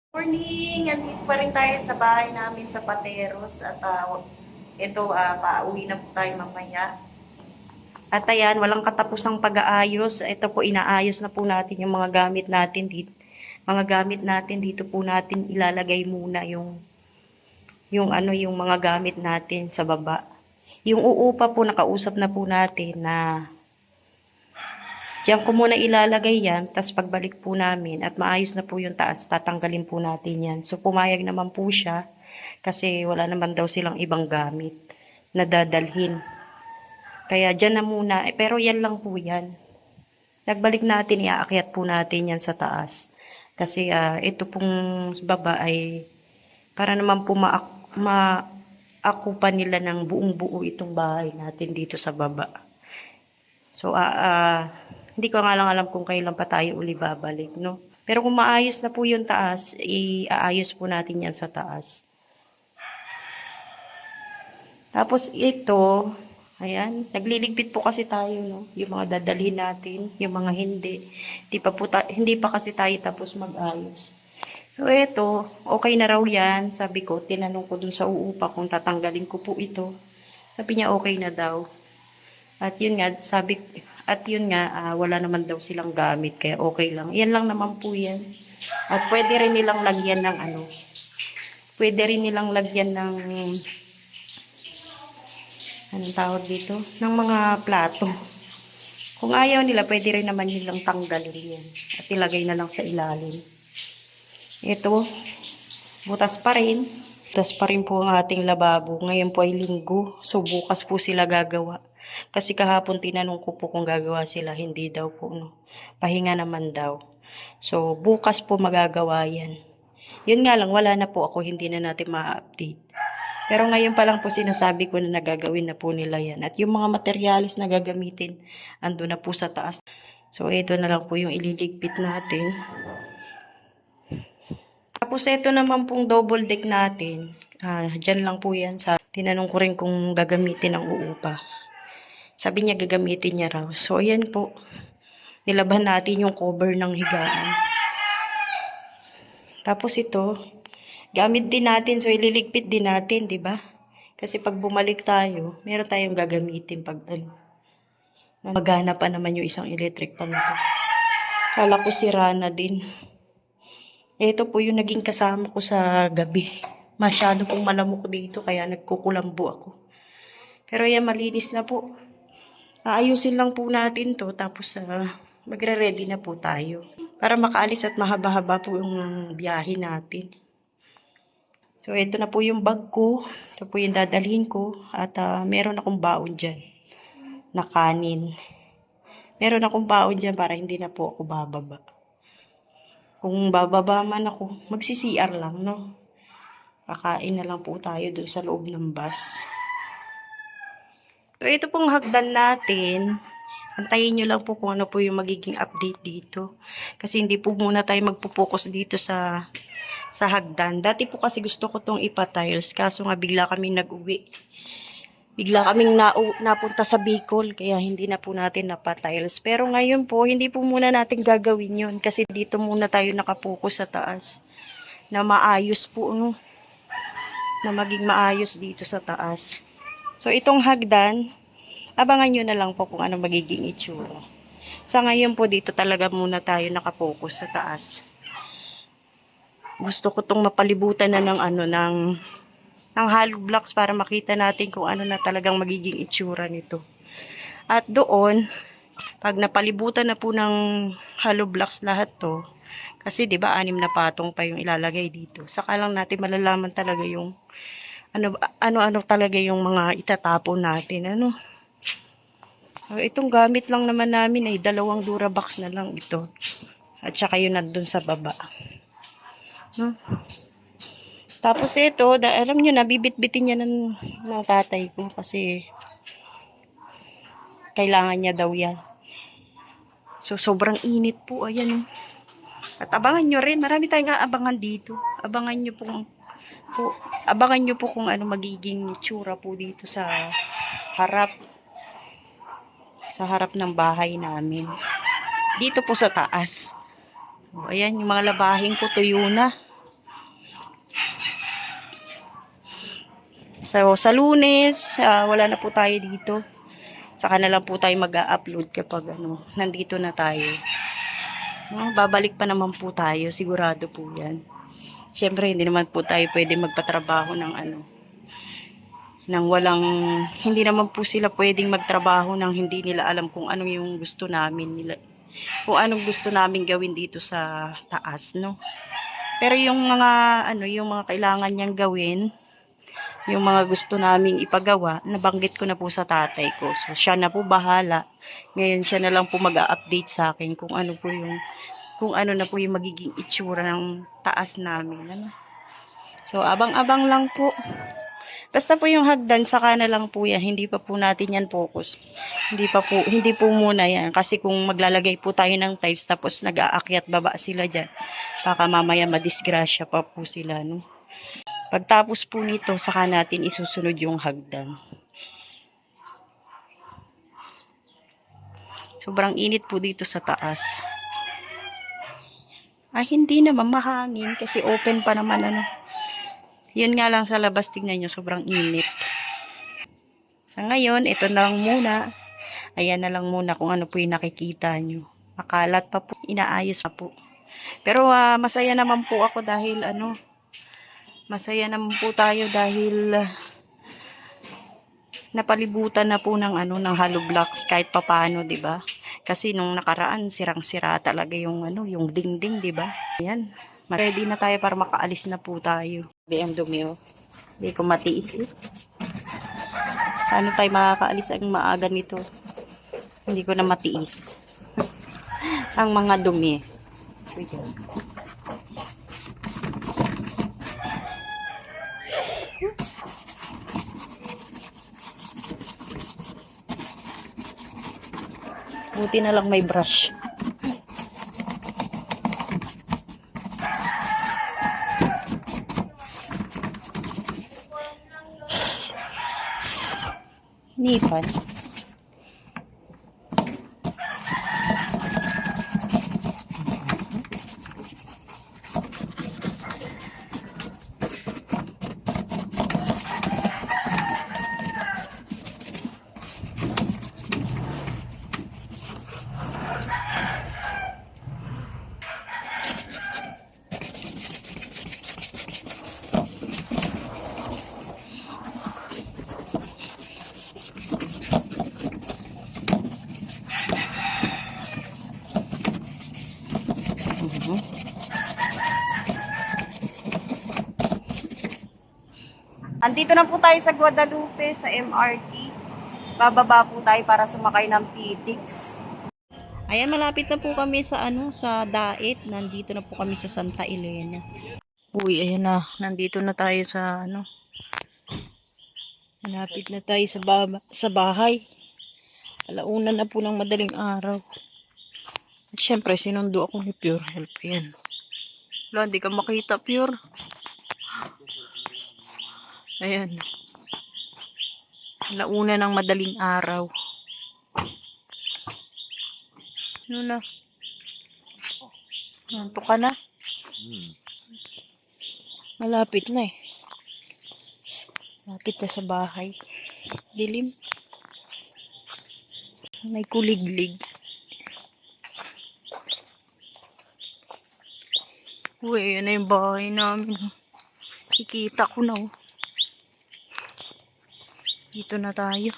Morning! Andito pa rin tayo sa bahay namin sa Pateros at ito, pauwi na po tayo mamaya. At ayan, walang katapusang pag-aayos. Ito po, inaayos na po natin yung mga gamit natin dito. Mga gamit natin dito po natin ilalagay muna yung mga gamit natin sa baba. Yung uupa po, nakausap na po natin na diyan ko muna ilalagay yan, tapos pagbalik po namin at maayos na po yung taas, tatanggalin po natin yan. So pumayag naman po siya kasi wala naman daw silang ibang gamit na dadalhin. Kaya dyan na muna, pero yan lang po yan. Nagbalik natin, iaakyat po natin yan sa taas. Kasi ito pong baba ay para naman po maakupan nila ng buong buo itong bahay natin dito sa baba. So, hindi ko nga lang alam kung kailan pa tayo uli babalik, no? Pero kung maayos na po yung taas, iaayos po natin yan sa taas. Tapos ito, ayan, nagliligpit po kasi tayo, no? Yung mga dadalhin natin, yung mga hindi. Hindi pa kasi tayo tapos mag-ayos. So, ito, okay na raw yan. Sabi ko, tinanong ko dun sa uupa kung tatanggalin ko po ito. Sabi niya, okay na daw. At yun nga, wala naman daw silang gamit, kaya okay lang. Yan lang naman po yan. At pwede rin nilang lagyan ng anong tawag dito? Ng mga plato. Kung ayaw nila, pwede rin naman nilang tanggalin yan. At ilagay na lang sa ilalim. Ito, butas pa rin. Butas pa rin po ang ating lababo. Ngayon po ay linggo. So, bukas po sila gagawa. Kasi kahapon tinanong ko po kung gagawa sila. Hindi daw po, no. Pahinga naman daw. So, bukas po magagawa yan. Yun nga lang, wala na po ako. Hindi na natin ma-update. Pero ngayon pa lang po sinasabi ko na nagagawin na po nila yan. At yung mga materialis na gagamitin, ando na po sa taas. So, ito na lang po yung ililigpit natin. Tapos, ito naman pong double deck natin. Dyan lang po yan. Tinanong ko rin kung gagamitin ang uupa. Sabi niya gagamitin niya raw. So, ayan po. Nilaban natin yung cover ng higaan. Tapos ito, gamit din natin. So, ililigpit din natin, di ba? Kasi pag bumalik tayo, meron tayong gagamitin pag magana pa naman yung isang electric pan ko. Kala ko sira na din. Ito po yung naging kasama ko sa gabi. Masyado pong malamok dito, kaya nagkukulambo ako. Pero yan, malinis na po. Aayusin lang po natin to, tapos magre-ready na po tayo. Para makaalis at mahaba-haba po yung biyahe natin. So, ito na po yung bag ko. Ito po yung dadalhin ko. At meron akong baon dyan na kanin. Meron akong baon dyan para hindi na po ako bababa. Kung bababa man ako, magsi-CR lang, no? Kakain na lang po tayo dun sa loob ng bus. So, ito pong hagdan natin. Antayin nyo lang po kung ano po yung magiging update dito. Kasi hindi po muna tayo magpupokus dito sa hagdan. Dati po kasi gusto ko tong ipa-tiles. Kaso nga bigla kaming nag-uwi. Bigla kaming napunta sa Bicol. Kaya hindi na po natin napa-tiles. Pero ngayon po, hindi po muna natin gagawin yun. Kasi dito muna tayo nakapokus sa taas. Na maayos po, no? Na maging maayos dito sa taas. So, itong hagdan, abangan nyo na lang po kung ano magiging itsura. Sa ngayon po, dito talaga muna tayo nakapokus sa taas. Gusto ko tong mapalibutan na ng hollow blocks para makita natin kung ano na talagang magiging itsura nito. At doon, pag napalibutan na po ng hollow blocks lahat to, kasi 'di ba 6 na patong pa yung ilalagay dito. Saka lang natin malalaman talaga yung ano talaga yung mga itatapon natin, ano. Itong gamit lang naman namin ay 2 Durabox na lang ito. At saka yun nandun sa baba. No? Tapos ito, alam nyo, nabibit-bitin niya ng tatay ko kasi kailangan niya daw yan. So, sobrang init po. Ayan. At abangan nyo rin. Marami tayong aabangan dito. Abangan nyo po kung ano magiging tsura po dito sa harap ng bahay namin. Dito po sa taas. O, ayan, yung mga labahin ko tuyo na. So, sa Lunes, wala na po tayo dito. Saka na lang po tayo mag-a-upload kapag nandito na tayo. Babalik pa naman po tayo, sigurado po yan. Siyempre, hindi naman po tayo pwede magpatrabaho ng hindi naman po sila pwedeng magtrabaho ng hindi nila alam kung ano yung gusto namin nila. Kung anong gusto namin gawin dito sa taas, no? Pero yung mga kailangan niyang gawin, yung mga gusto naming ipagawa, nabanggit ko na po sa tatay ko. So, siya na po bahala. Ngayon, siya na lang po mag-a-update sa akin kung ano na po yung magiging itsura ng taas namin. So, abang-abang lang po. Basta po yung hagdan, saka na lang po yan. Hindi pa po natin yan focus. Hindi po muna yan. Kasi kung maglalagay po tayo ng tiles, tapos nag-aakyat baba sila dyan, baka mamaya madisgrasya pa po sila, no? Pagtapos po nito, saka natin isusunod yung hagdan. Sobrang init po dito sa taas. Hindi naman mahangin kasi open pa naman Yun nga lang sa labas, tingnan nyo, sobrang init. Sa ngayon, ito na lang muna. Ayan na lang muna kung ano po yung nakikita nyo. Makalat pa po, inaayos pa po. Pero masaya naman po ako dahil masaya naman po tayo dahil napalibutan na po ng hollow blocks kahit papaano, 'di ba? Kasi nung nakaraan sirang-sira talaga yung yung dingding, 'di ba? Ayan. Ready na tayo para makaalis na po tayo. BMW. Hindi ko matiis eh. Paano tayo makakaalis ang maaga nito? Hindi ko na matiis. Ang mga dumi. Buti na lang may brush. Nipan. Andito na po tayo sa Guadalupe, sa MRT. Bababa po tayo para sumakay ng PTX. Ayan, malapit na po kami sa sa Dait. Nandito na po kami sa Santa Elena. Uy, ayan na. Nandito na tayo sa malapit na tayo sa bahay. Alauna na po ng madaling araw. At syempre, sinundo ako ni Pure Help. Ayan. Wala, hindi ka makita, Pure. Ayan. Alauna ng madaling araw. Ano na? Nanto ka na? Malapit na eh. Malapit na sa bahay. Dilim. May kuliglig. Uy, ayan na yung bahay namin. Kikita ko na oh. Dito na tayo.